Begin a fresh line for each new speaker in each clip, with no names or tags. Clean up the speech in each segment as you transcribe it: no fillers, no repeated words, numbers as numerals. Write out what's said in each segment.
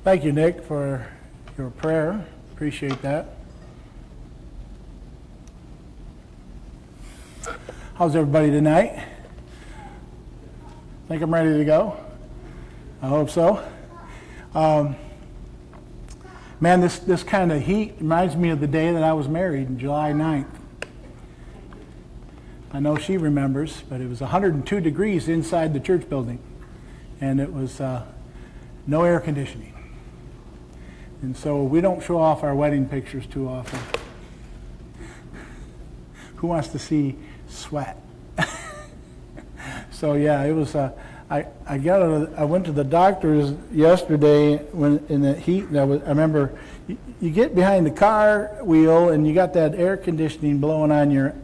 Thank you, Nick, for your prayer. Appreciate that. How's everybody tonight? Think I'm ready to go? I hope so. Man, this kind of heat reminds me of the day that I was married, July 9th. I know she remembers, but it was 102 degrees inside the church building, and it was no air conditioning. And so we don't show off our wedding pictures too often. Who wants to see sweat? So yeah, it was. I went to the doctor's yesterday when in the heat. And I remember you get behind the car wheel and you got that air conditioning blowing on your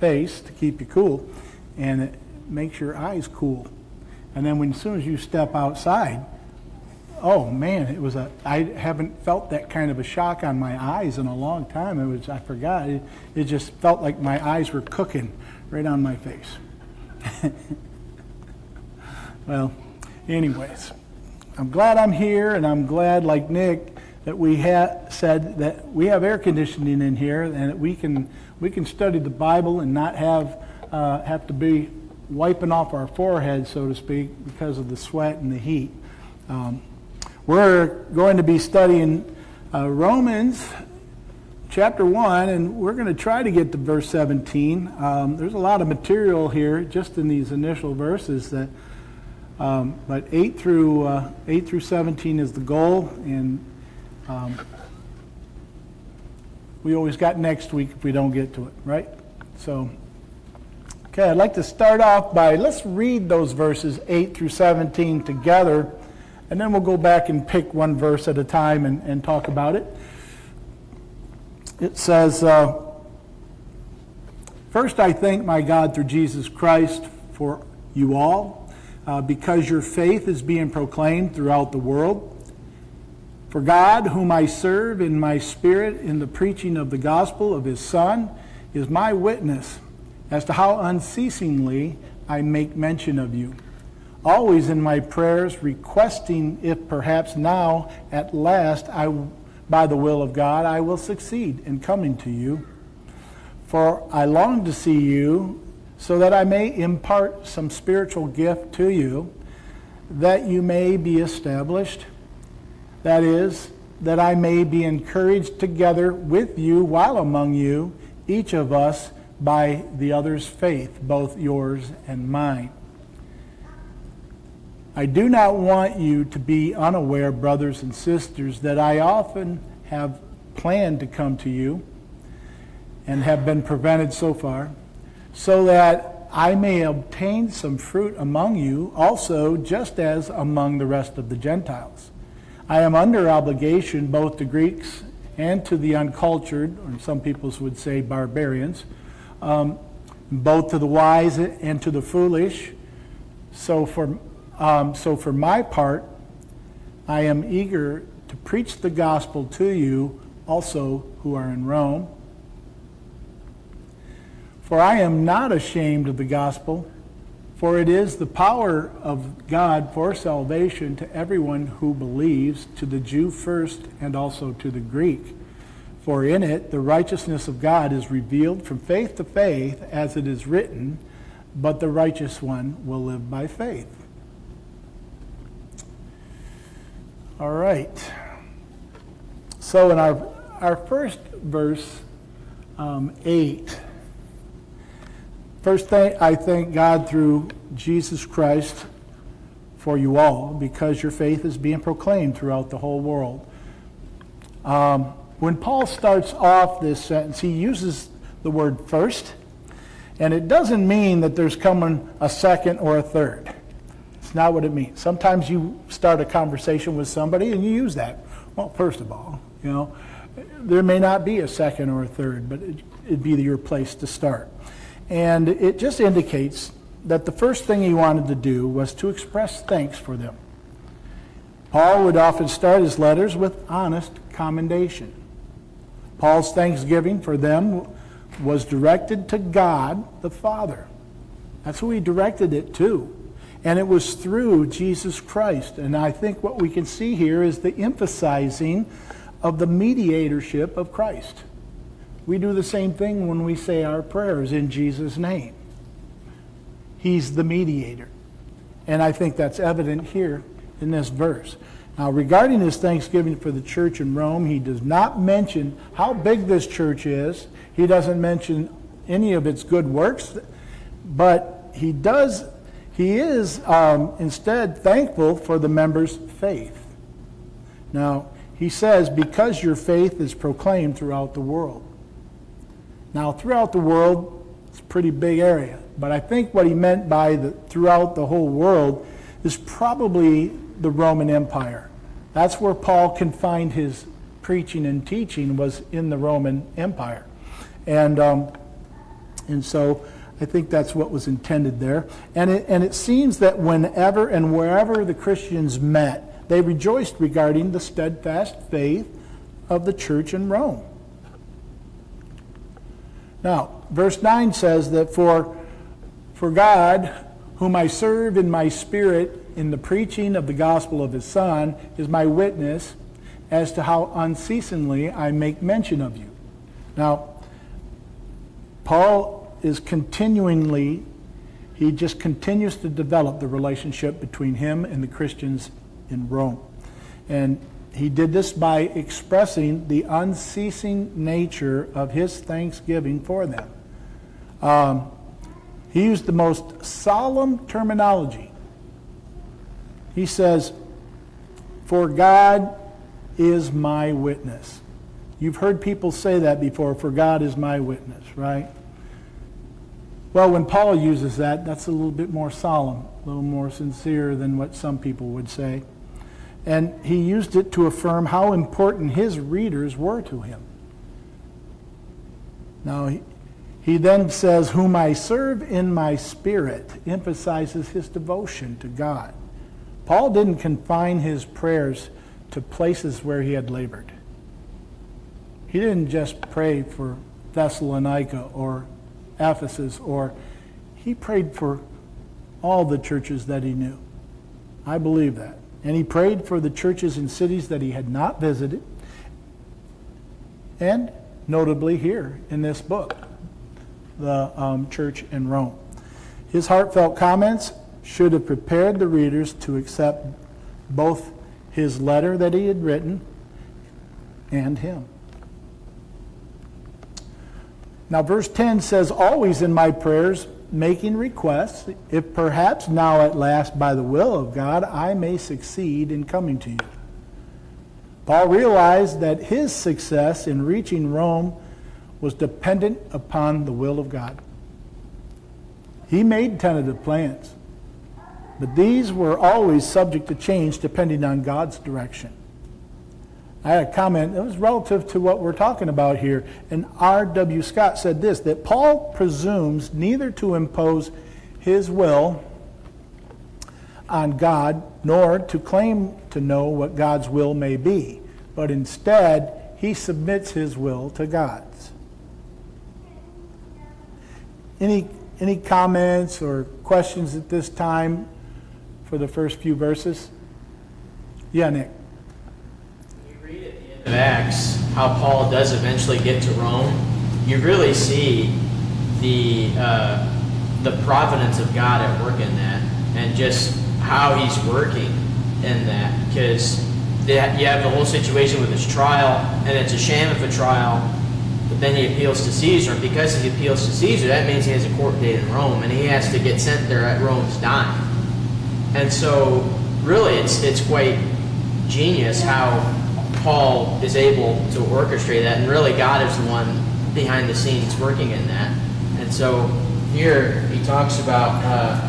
face to keep you cool, and it makes your eyes cool. And then as soon as you step outside, oh man, I haven't felt that kind of a shock on my eyes in a long time. I forgot. It just felt like my eyes were cooking right on my face. Well, anyways, I'm glad I'm here, and I'm glad, like Nick, that we said that we have air conditioning in here, and that we can study the Bible and not have to be wiping off our forehead, so to speak, because of the sweat and the heat. We're going to be studying Romans chapter 1, and we're going to try to get to verse 17. There's a lot of material here just in these initial verses, but 8 through 17 is the goal, and we always got next week if we don't get to it, right? So, okay, I'd like to start off let's read those verses 8 through 17 together, and then we'll go back and pick one verse at a time and talk about it. It says, "First I thank my God through Jesus Christ for you all, because your faith is being proclaimed throughout the world. For God, whom I serve in my spirit in the preaching of the gospel of his Son, is my witness as to how unceasingly I make mention of you, always in my prayers requesting if perhaps now at last by the will of God I will succeed in coming to you. For I long to see you so that I may impart some spiritual gift to you, that you may be established. That is, that I may be encouraged together with you while among you, each of us by the other's faith, both yours and mine. I do not want you to be unaware, brothers and sisters, that I often have planned to come to you and have been prevented so far, so that I may obtain some fruit among you also, just as among the rest of the Gentiles. I am under obligation both to Greeks and to the uncultured, or some people would say barbarians, both to the wise and to the foolish. So for my part, I am eager to preach the gospel to you also who are in Rome. For I am not ashamed of the gospel, for it is the power of God for salvation to everyone who believes, to the Jew first and also to the Greek. For in it the righteousness of God is revealed from faith to faith, as it is written, but the righteous one will live by faith." All right. So in our first verse, 8, first thing, I thank God through Jesus Christ for you all, because your faith is being proclaimed throughout the whole world. When Paul starts off this sentence, he uses the word first, and it doesn't mean that there's coming a second or a third. It's not what it means. Sometimes you start a conversation with somebody and you use that. Well, first of all, there may not be a second or a third, but it'd be your place to start. And it just indicates that the first thing he wanted to do was to express thanks for them. Paul would often start his letters with honest commendation. Paul's thanksgiving for them was directed to God the Father. That's who he directed it to. And it was through Jesus Christ. And I think what we can see here is the emphasizing of the mediatorship of Christ. We do the same thing when we say our prayers in Jesus' name. He's the mediator. And I think that's evident here in this verse. Now, regarding his thanksgiving for the church in Rome, he does not mention how big this church is. He doesn't mention any of its good works, but he is instead thankful for the members' faith. Now, he says, because your faith is proclaimed throughout the world. Now, throughout the world, it's a pretty big area. But I think what he meant by throughout the whole world is probably the Roman Empire. That's where Paul confined his preaching and teaching, was in the Roman Empire. And so I think that's what was intended there. And it seems that whenever and wherever the Christians met, they rejoiced regarding the steadfast faith of the church in Rome. Now, verse 9 says that for God, whom I serve in my spirit in the preaching of the gospel of his Son, is my witness as to how unceasingly I make mention of you. Now, Paul is he just continues to develop the relationship between him and the Christians in Rome. And he did this by expressing the unceasing nature of his thanksgiving for them. He used the most solemn terminology. He says, for God is my witness. You've heard people say that before, for God is my witness, right? Well, when Paul uses that, that's a little bit more solemn, a little more sincere than what some people would say. And he used it to affirm how important his readers were to him. Now, he then says, whom I serve in my spirit, emphasizes his devotion to God. Paul didn't confine his prayers to places where he had labored. He didn't just pray for Thessalonica or Ephesus, or he prayed for all the churches that he knew. I believe that. And he prayed for the churches in cities that he had not visited, and notably here in this book, the church in Rome. His heartfelt comments should have prepared the readers to accept both his letter that he had written and him. Now, verse 10 says, always in my prayers, making requests, if perhaps now at last by the will of God, I may succeed in coming to you. Paul realized that his success in reaching Rome was dependent upon the will of God. He made tentative plans, but these were always subject to change depending on God's direction. I had a comment that was relative to what we're talking about here, and R.W. Scott said this, that Paul presumes neither to impose his will on God nor to claim to know what God's will may be, but instead he submits his will to God's. Any comments or questions at this time for the first few verses? Yeah, Nick.
Read at the end of Acts how Paul does eventually get to Rome. You really see the providence of God at work in that, and just how he's working in that, because you have the whole situation with his trial, and it's a sham of a trial, but then he appeals to Caesar, and because he appeals to Caesar, that means he has a court date in Rome, and he has to get sent there at Rome's dime. And so really it's quite genius how Paul is able to orchestrate that, and really God is the one behind the scenes working in that. And so here he talks about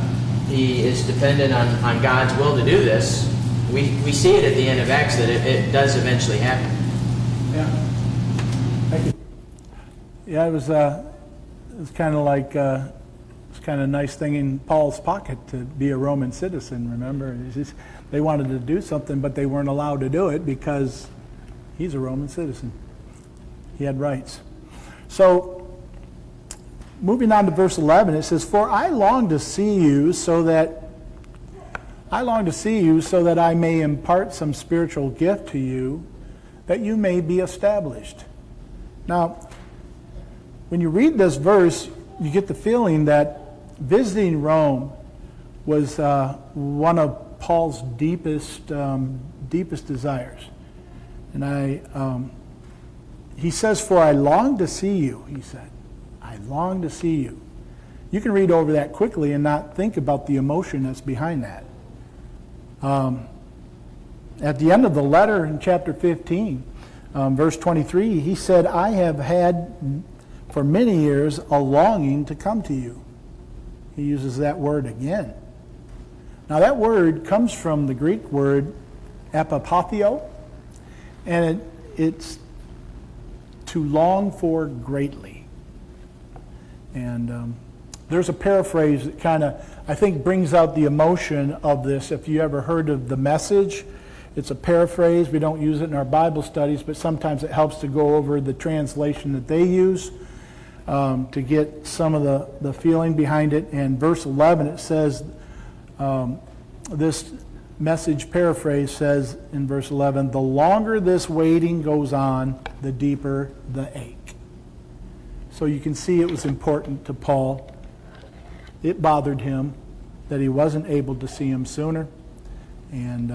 he is dependent on God's will to do this. We see it at the end of Acts that it does eventually happen.
Yeah. Thank you. Yeah, it was kind of like it's kind of a nice thing in Paul's pocket to be a Roman citizen. Remember, they wanted to do something, but they weren't allowed to do it because he's a Roman citizen. He had rights. So, moving on to verse 11, it says, for I long to see you so that I long to see you so that I may impart some spiritual gift to you, that you may be established. Now, when you read this verse, you get the feeling that visiting Rome was one of Paul's deepest desires. And he says, "For I long to see you," he said. "I long to see you." You can read over that quickly and not think about the emotion that's behind that. At the end of the letter in chapter 15, verse 23, he said, "I have had for many years a longing to come to you." He uses that word again. Now that word comes from the Greek word epipathio, and it's to long for greatly. And there's a paraphrase that kind of, I think, brings out the emotion of this. If you ever heard of The Message, it's a paraphrase. We don't use it in our Bible studies, but sometimes it helps to go over the translation that they use to get some of the feeling behind it. And verse 11, it says, this Message paraphrase says in verse 11, "The longer this waiting goes on, the deeper the ache." So you can see it was important to Paul. It bothered him that he wasn't able to see him sooner. And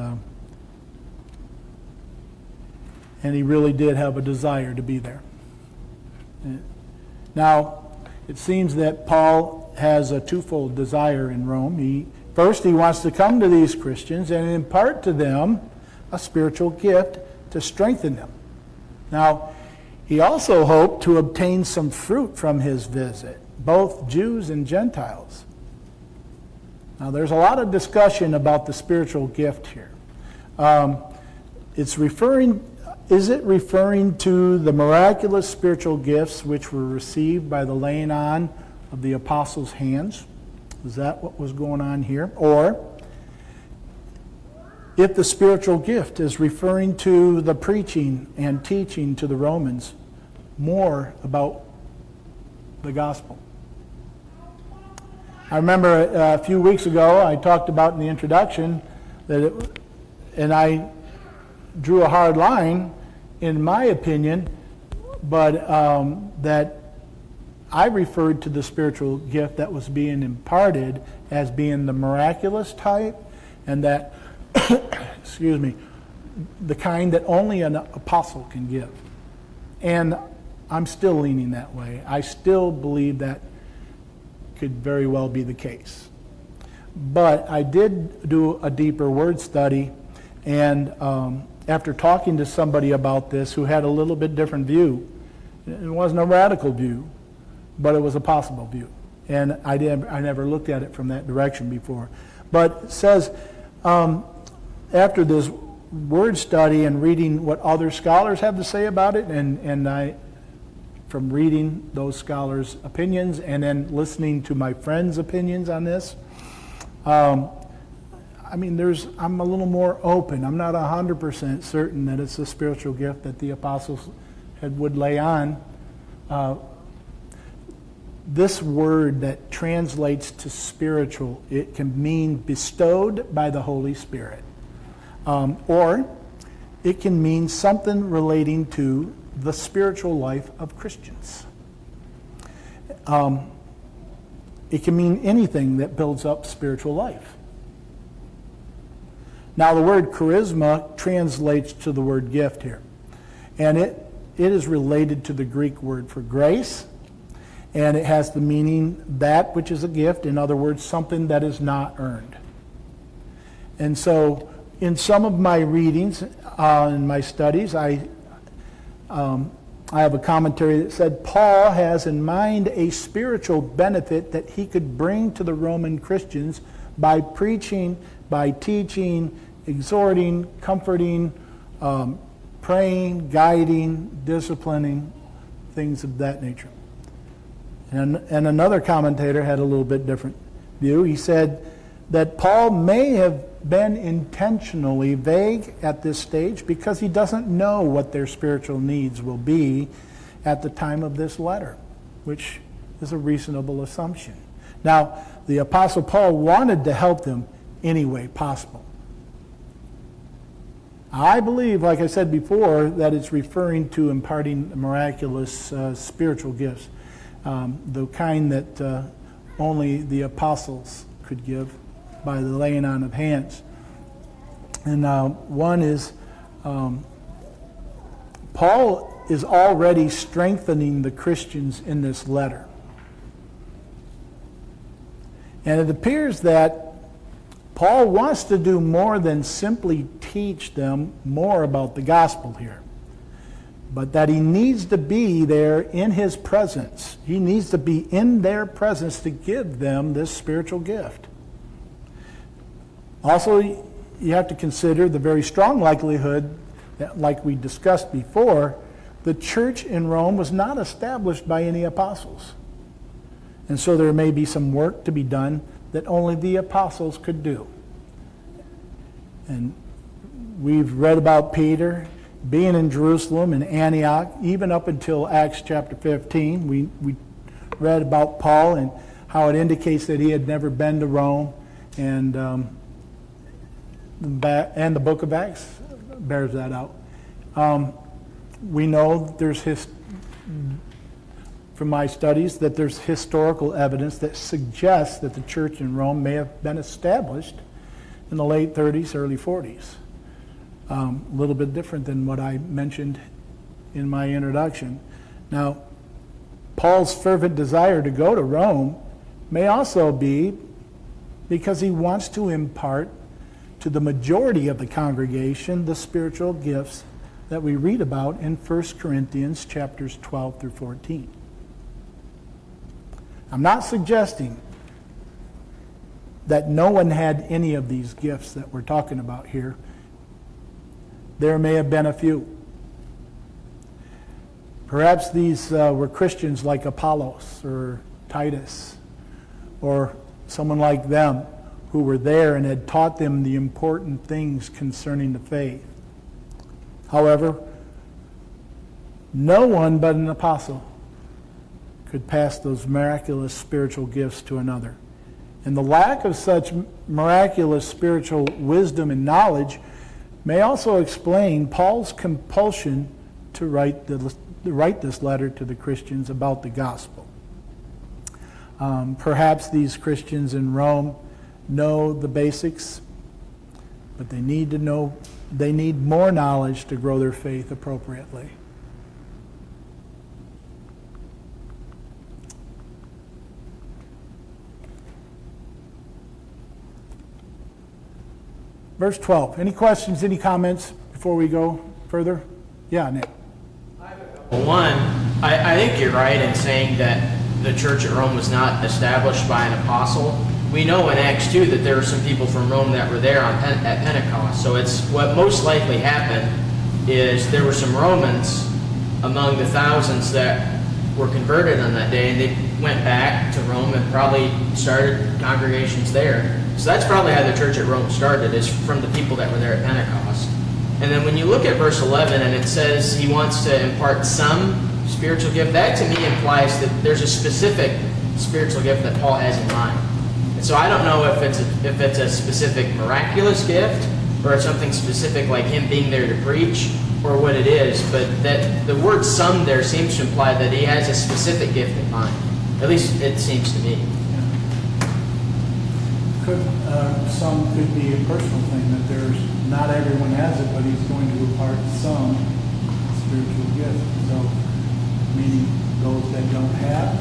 he really did have a desire to be there. Now, it seems that Paul has a twofold desire in Rome. First, he wants to come to these Christians and impart to them a spiritual gift to strengthen them. Now, he also hoped to obtain some fruit from his visit, both Jews and Gentiles. Now, there's a lot of discussion about the spiritual gift here. Is it referring to the miraculous spiritual gifts which were received by the laying on of the apostles' hands? Is that what was going on here? Or if the spiritual gift is referring to the preaching and teaching to the Romans more about the gospel. I remember a few weeks ago I talked about in the introduction and I drew a hard line in my opinion, but that I referred to the spiritual gift that was being imparted as being the miraculous type, and that, excuse me, the kind that only an apostle can give. And I'm still leaning that way. I still believe that could very well be the case. But I did do a deeper word study, and after talking to somebody about this who had a little bit different view, it wasn't a radical view, but it was a possible view. And I never looked at it from that direction before. But it says, after this word study and reading what other scholars have to say about it, and I, from reading those scholars' opinions and then listening to my friends' opinions on this, I'm a little more open. I'm not 100% certain that it's a spiritual gift that the apostles would lay on. This word that translates to spiritual, it can mean bestowed by the Holy Spirit. Or it can mean something relating to the spiritual life of Christians. It can mean anything that builds up spiritual life. Now the word charisma translates to the word gift here. And it is related to the Greek word for grace. And it has the meaning that which is a gift. In other words, something that is not earned. And so in some of my readings, in my studies, I have a commentary that said Paul has in mind a spiritual benefit that he could bring to the Roman Christians by preaching, by teaching, exhorting, comforting, praying, guiding, disciplining, things of that nature. And another commentator had a little bit different view. He said that Paul may have been intentionally vague at this stage because he doesn't know what their spiritual needs will be at the time of this letter, which is a reasonable assumption. Now, the Apostle Paul wanted to help them any way possible. I believe, like I said before, that it's referring to imparting miraculous spiritual gifts, the kind that only the apostles could give by the laying on of hands. And one is, Paul is already strengthening the Christians in this letter. And it appears that Paul wants to do more than simply teach them more about the gospel here, but that he needs to be there in his presence. He needs to be in their presence to give them this spiritual gift. Also, you have to consider the very strong likelihood that, like we discussed before, the church in Rome was not established by any apostles. And so there may be some work to be done that only the apostles could do. And we've read about Peter being in Jerusalem and Antioch, even up until Acts chapter 15. We read about Paul and how it indicates that he had never been to Rome, and the book of Acts bears that out. We know from my studies that there's historical evidence that suggests that the church in Rome may have been established in the late 30s, early 40s. A little bit different than what I mentioned in my introduction. Now, Paul's fervent desire to go to Rome may also be because he wants to impart to the majority of the congregation the spiritual gifts that we read about in 1 Corinthians chapters 12 through 14. I'm not suggesting that no one had any of these gifts that we're talking about here. There may have been a few. Perhaps these were Christians like Apollos or Titus or someone like them who were there and had taught them the important things concerning the faith. However, no one but an apostle could pass those miraculous spiritual gifts to another. And the lack of such miraculous spiritual wisdom and knowledge may also explain Paul's compulsion to write this letter to the Christians about the gospel. Perhaps these Christians in Rome know the basics, but they need more knowledge to grow their faith appropriately. Verse 12. Any questions, any comments before we go further? Yeah, Nick.
Well, one, I think you're right in saying that the church at Rome was not established by an apostle. We know in Acts 2 that there were some people from Rome that were there at Pentecost. So it's what most likely happened is there were some Romans among the thousands that were converted on that day, and they went back to Rome and probably started congregations there. So that's probably how the church at Rome started, is from the people that were there at Pentecost. And then when you look at verse 11 and it says he wants to impart some spiritual gift, that to me implies that there's a specific spiritual gift that Paul has in mind. And so I don't know if it's a specific miraculous gift or it's something specific like him being there to preach or what it is, but that the word some there seems to imply that he has a specific gift in mind. At least it seems to me.
Some could be a personal thing, that there's not everyone has it, but he's going to impart some spiritual gift. So, meaning those that don't have.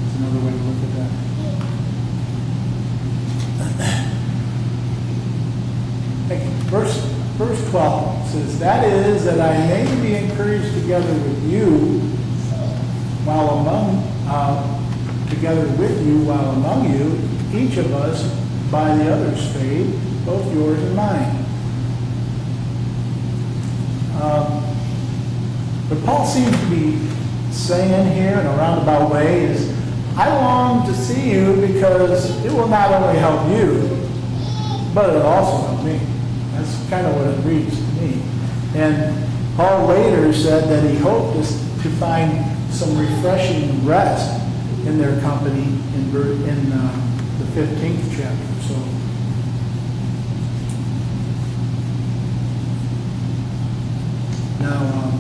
It's another way to look at that. Verse 12 says, "That is, that I may be encouraged together with you while among you, each of us by the other's faith, both yours and mine." What Paul seems to be saying here in a roundabout way is, I long to see you because it will not only help you, but it'll also help me. That's kind of what it reads to me. And Paul later said that he hoped to find some refreshing rest in their company in the 15th chapter. So now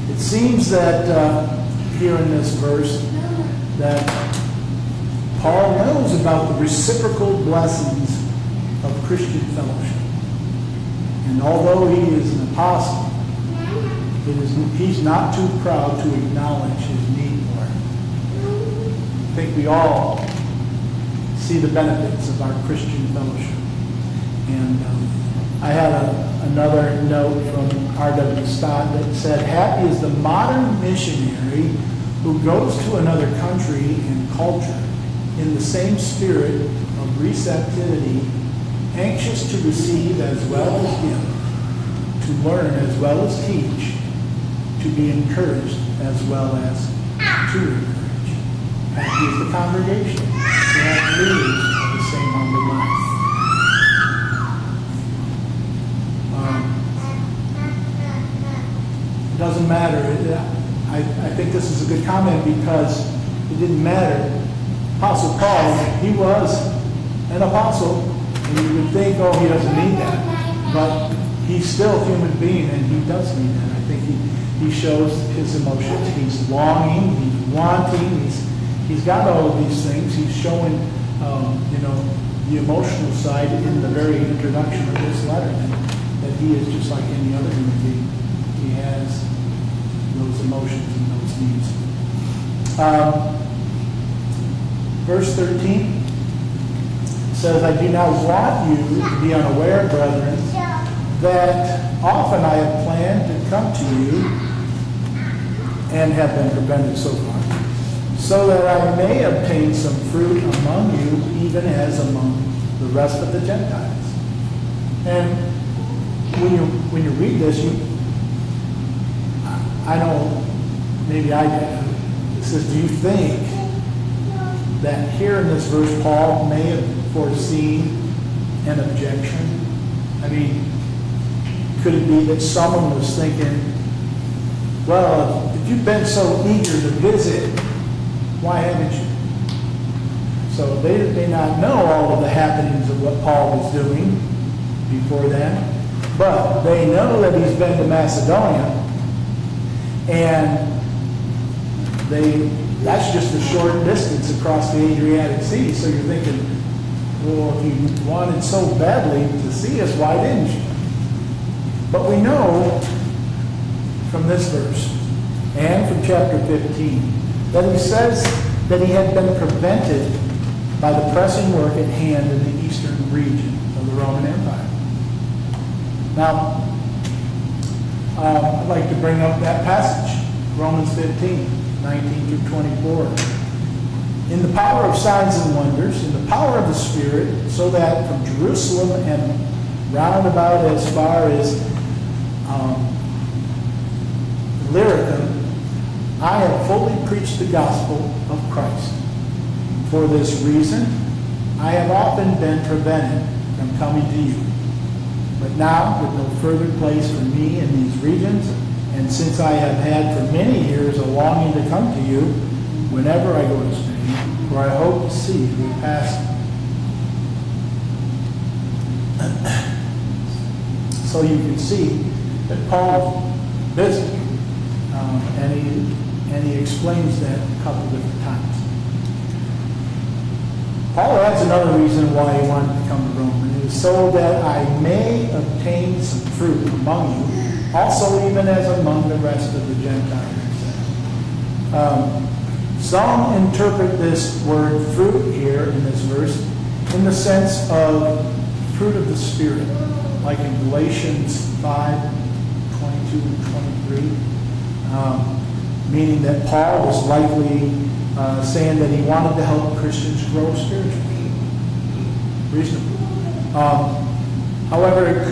it seems that here in this verse that Paul knows about the reciprocal blessings of Christian fellowship. And although he is an apostle, he's not too proud to acknowledge his need for it. I think we all see the benefits of our Christian fellowship. And I had another note from R.W. Stott that said, "Happy is the modern missionary who goes to another country and culture in the same spirit of receptivity, anxious to receive as well as give, to learn as well as teach, to be encouraged as well as to encourage." Happy is the congregation who have leaders of the same humble mind. It doesn't matter. I think this is a good comment because it didn't matter. Apostle Paul, he was an apostle, and you would think, oh, he doesn't need that. But he's still a human being, and he does need that. I think he shows his emotions. He's longing, he's wanting, he's got all of these things. He's showing, the emotional side in the very introduction of this letter, that he is just like any other human being. He has those emotions and those needs. Verse 13 says, "I do not want you to be unaware, brethren, that often I have planned to come to you and have been prevented so far, so that I may obtain some fruit among you, even as among the rest of the Gentiles." And when you read this, I know, maybe I did. It says, do you think that here in this verse Paul may have foreseen an objection? I mean, could it be that someone was thinking, well, if you've been so eager to visit, why haven't you? So they may not know all of the happenings of what Paul was doing before then, but they know that he's been to Macedonia. And that's just a short distance across the Adriatic Sea. So you're thinking, well, if you wanted so badly to see us, why didn't you? But we know from this verse and from chapter 15 that he says that he had been prevented by the pressing work at hand in the eastern region of the Roman Empire. Now, I'd like to bring up that passage, Romans 15, 19 through 24. "In the power of signs and wonders, in the power of the Spirit, so that from Jerusalem and round about as far as Illyricum, I have fully preached the gospel of Christ. For this reason, I have often been prevented from coming to you. But now, with no further place for me in these regions, and since I have had for many years a longing to come to you whenever I go to Spain, for I hope to see you pass." So you can see that Paul's busy, and he explains that a couple different times. Paul adds another reason why he wanted to come to Rome, and it is so that I may obtain some fruit among you, also even as among the rest of the Gentiles. Some interpret this word fruit here in this verse in the sense of fruit of the Spirit, like in Galatians 5, 22 and 23, meaning that Paul was likely saying that he wanted to help Christians grow spiritually. Reasonable. However, it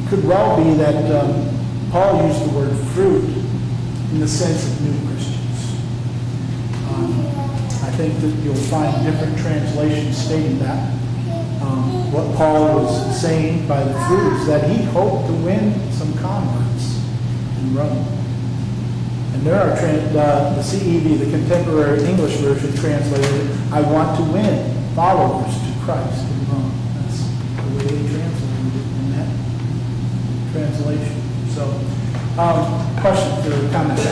could well be that Paul used the word fruit in the sense of new Christians. I think that you'll find different translations stating that. What Paul was saying by the fruit is that he hoped to win some converts in Rome. And there are the CEV, the Contemporary English Version, translated, I want to win followers to Christ in Rome. That's the way they translated it in that translation. So, questions or comments?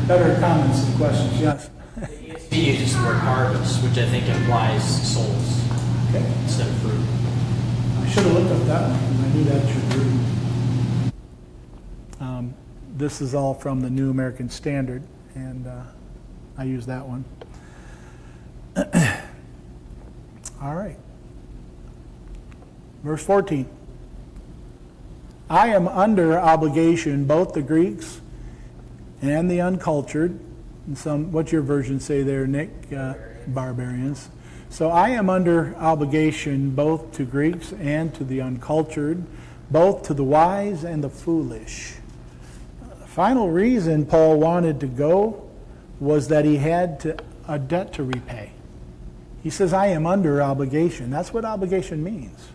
Better comments than questions, yes.
The ESV uses the word harvest, which I think implies souls instead of fruit.
I should have looked up that one, because I knew that should read. This is all from the New American Standard, and I use that one. All right. Verse 14. I am under obligation, both the Greeks and the uncultured. And what's your version say there, Nick? Barbarians. So I am under obligation both to Greeks and to the uncultured, both to the wise and the foolish. The final reason Paul wanted to go was that he had a debt to repay. He says, I am under obligation. That's what obligation means.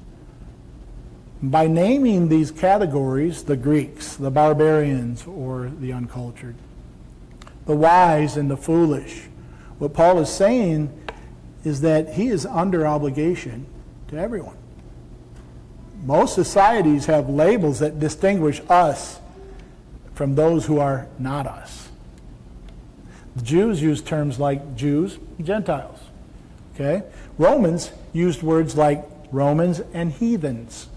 By naming these categories, the Greeks, the barbarians, or the uncultured, the wise and the foolish, what Paul is saying is that he is under obligation to everyone. Most societies have labels that distinguish us from those who are not us. The Jews use terms like Jews, Gentiles. Okay? Romans used words like Romans and heathens.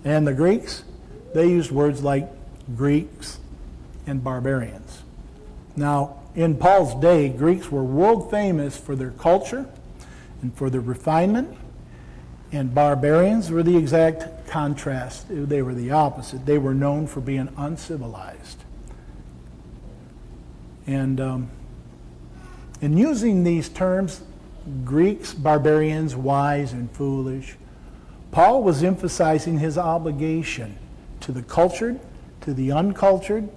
And the Greeks, they used words like Greeks and barbarians. Now, in Paul's day, Greeks were world famous for their culture and for their refinement, and barbarians were the exact contrast. They were the opposite. They were known for being uncivilized. And in using these terms, Greeks, barbarians, wise, and foolish, Paul was emphasizing his obligation to the cultured, to the uncultured,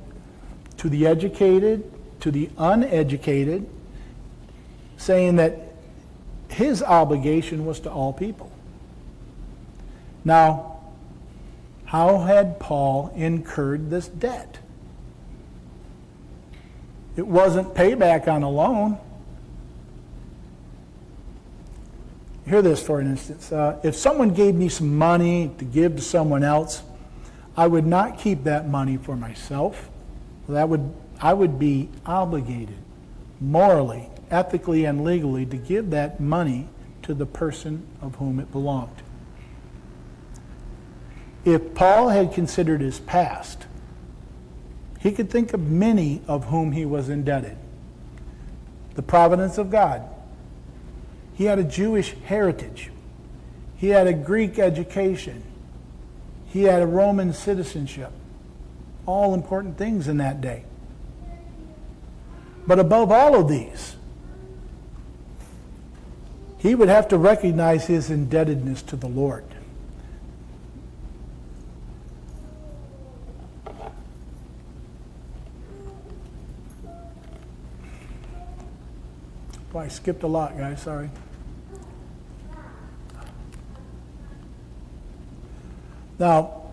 to the educated, to the uneducated, saying that his obligation was to all people. Now, how had Paul incurred this debt? It wasn't payback on a loan. Hear this, for instance. If someone gave me some money to give to someone else, I would not keep that money for myself. I would be obligated, morally, ethically, and legally, to give that money to the person of whom it belonged. If Paul had considered his past, he could think of many of whom he was indebted. The providence of God. He had a Jewish heritage. He had a Greek education. He had a Roman citizenship. All important things in that day. But above all of these, he would have to recognize his indebtedness to the Lord. Boy, I skipped a lot, guys. Sorry. Now,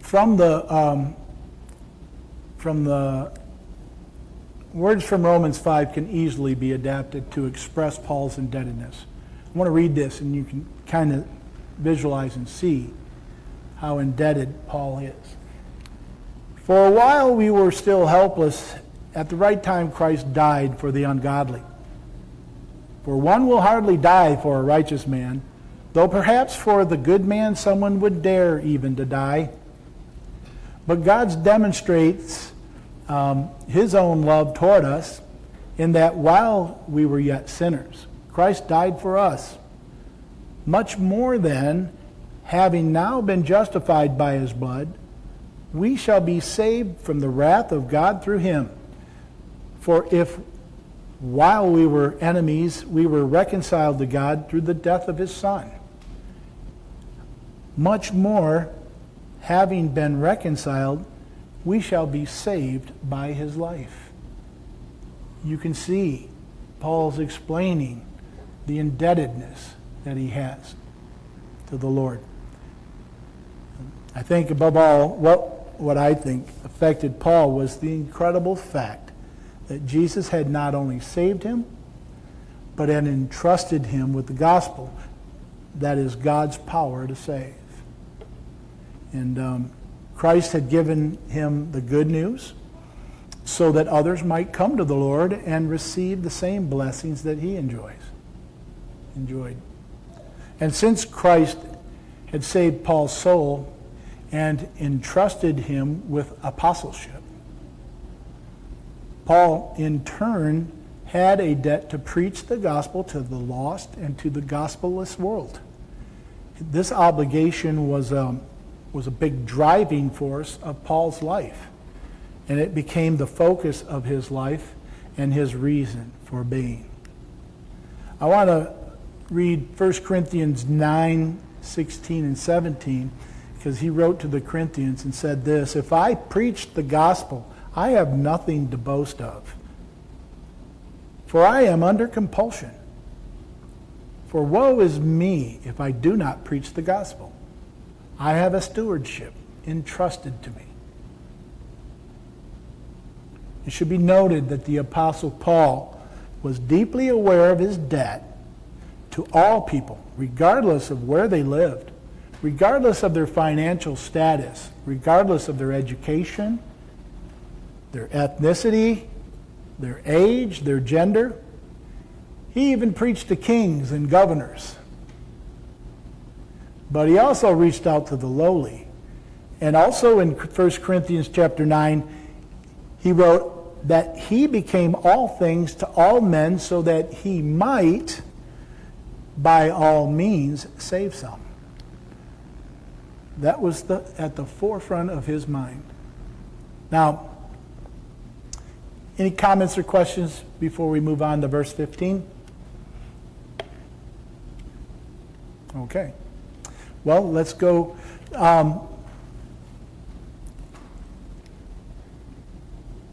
from the words from Romans 5 can easily be adapted to express Paul's indebtedness. I want to read this, and you can kind of visualize and see how indebted Paul is. For a while we were still helpless. At the right time Christ died for the ungodly. For one will hardly die for a righteous man, though perhaps for the good man someone would dare even to die. But God demonstrates his own love toward us in that while we were yet sinners, Christ died for us. Much more then, having now been justified by his blood, we shall be saved from the wrath of God through him. For if while we were enemies, we were reconciled to God through the death of his Son, much more, having been reconciled, we shall be saved by his life. You can see Paul's explaining the indebtedness that he has to the Lord. I think above all, what I think affected Paul was the incredible fact that Jesus had not only saved him, but had entrusted him with the gospel. That is God's power to save. And Christ had given him the good news so that others might come to the Lord and receive the same blessings that he enjoyed. And since Christ had saved Paul's soul and entrusted him with apostleship, Paul in turn had a debt to preach the gospel to the lost and to the gospelless world. This obligation was a big driving force of Paul's life, and it became the focus of his life and his reason for being. I want to read 1 Corinthians 9, 16 and 17, because he wrote to the Corinthians and said this, "If I preach the gospel, I have nothing to boast of, for I am under compulsion. For woe is me if I do not preach the gospel. I have a stewardship entrusted to me." It should be noted that the Apostle Paul was deeply aware of his debt to all people, regardless of where they lived, regardless of their financial status, regardless of their education, their ethnicity, their age, their gender. He even preached to kings and governors. But he also reached out to the lowly. And also in 1 Corinthians chapter 9, he wrote that he became all things to all men so that he might, by all means, save some. That was at the forefront of his mind. Now, any comments or questions before we move on to verse 15? Okay. Well, let's go.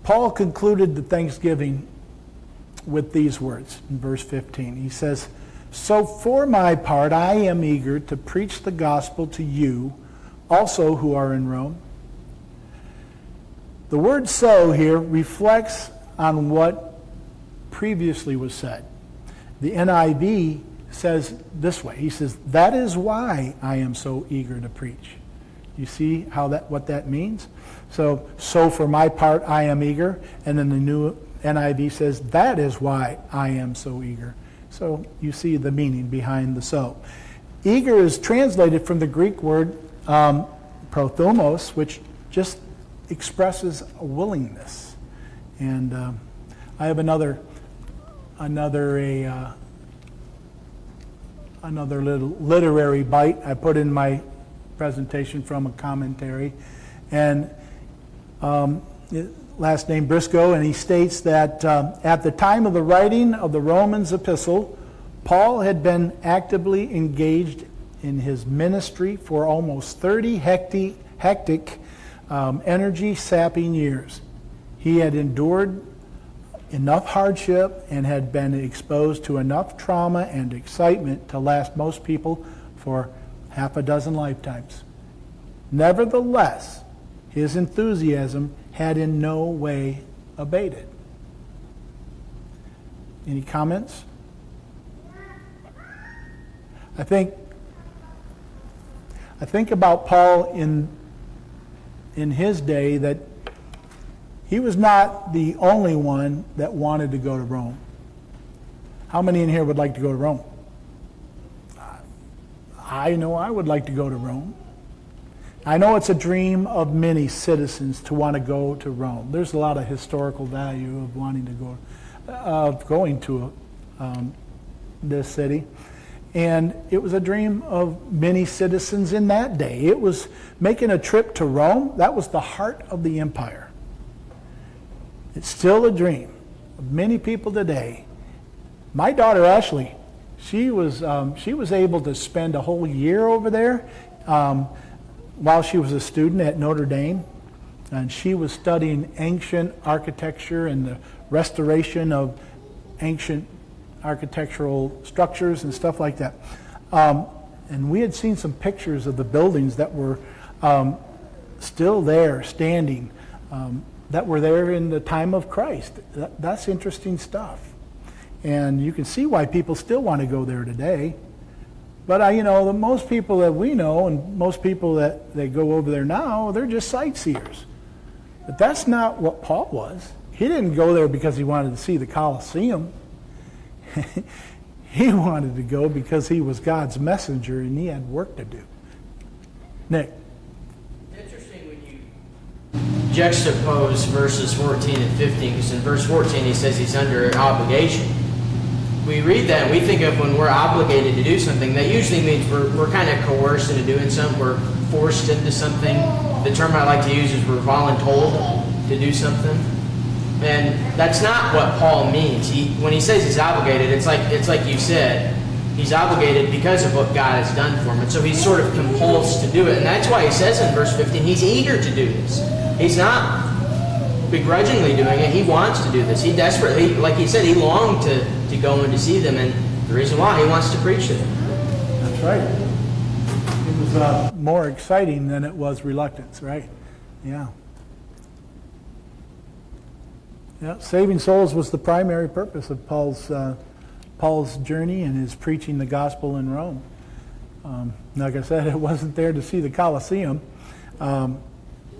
Paul concluded the Thanksgiving with these words in verse 15. He says, "So for my part, I am eager to preach the gospel to you also who are in Rome." The word "so" here reflects on what previously was said. The NIV says this way. He says, "That is why I am so eager to preach." You see what that means? So for my part, I am eager. And then the new NIV says, "That is why I am so eager." So you see the meaning behind the "so." Eager is translated from the Greek word prothumos, which just expresses a willingness. And I have another little literary bite I put in my presentation from a commentary, and last name Briscoe, and he states that at the time of the writing of the Romans epistle, Paul had been actively engaged in his ministry for almost 30 hectic, energy-sapping years. He had endured enough hardship and had been exposed to enough trauma and excitement to last most people for half a dozen lifetimes. Nevertheless, his enthusiasm had in no way abated. Any comments? I think about Paul in his day that he was not the only one that wanted to go to Rome. How many in here would like to go to Rome? I know I would like to go to Rome. I know it's a dream of many citizens to want to go to Rome. There's a lot of historical value of wanting to go, of going to this city. And it was a dream of many citizens in that day. It was making a trip to Rome. That was the heart of the empire. It's still a dream of many people today. My daughter Ashley, she was able to spend a whole year over there while she was a student at Notre Dame, and she was studying ancient architecture and the restoration of ancient architectural structures and stuff like that. And we had seen some pictures of the buildings that were still there, standing, that were there in the time of Christ. That's interesting stuff. And you can see why people still want to go there today. But, the most people that we know and most people that go over there now, they're just sightseers. But that's not what Paul was. He didn't go there because he wanted to see the Colosseum. He wanted to go because he was God's messenger and he had work to do. Nick.
Interesting when you juxtapose verses 14 and 15, because in verse 14 he says he's under obligation. We read that and we think of when we're obligated to do something, that usually means we're kind of coerced into doing something, we're forced into something. The term I like to use is we're voluntold to do something. And that's not what Paul means. When he says he's obligated, it's like you said, he's obligated because of what God has done for him. And so he's sort of compulsed to do it. And that's why he says in verse 15, he's eager to do this. He's not begrudgingly doing it. He wants to do this. He desperately, like he said, he longed to go and to see them. And the reason why, he wants to preach to them.
That's right. It was more exciting than it was reluctance, right? Yeah. Yeah, saving souls was the primary purpose of Paul's journey and his preaching the gospel in Rome. Like I said, it wasn't there to see the Colosseum.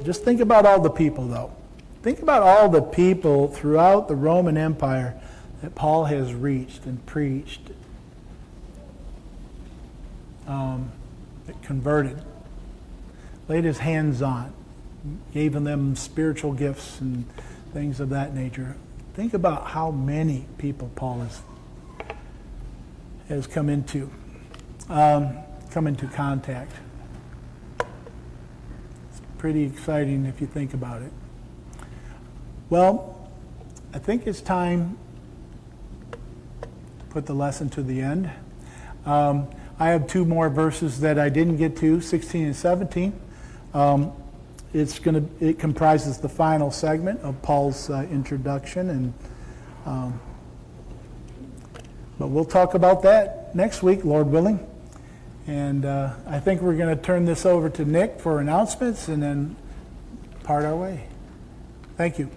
Just think about all the people, though. Think about all the people throughout the Roman Empire that Paul has reached and preached, that converted, laid his hands on, gave them spiritual gifts and things of that nature. Think about how many people Paul has come into contact. It's pretty exciting if you think about it. Well, I think it's time to put the lesson to the end. I have two more verses that I didn't get to, 16 and 17. It comprises the final segment of Paul's introduction, and but we'll talk about that next week, Lord willing. And I think we're going to turn this over to Nick for announcements and then part our way. Thank you.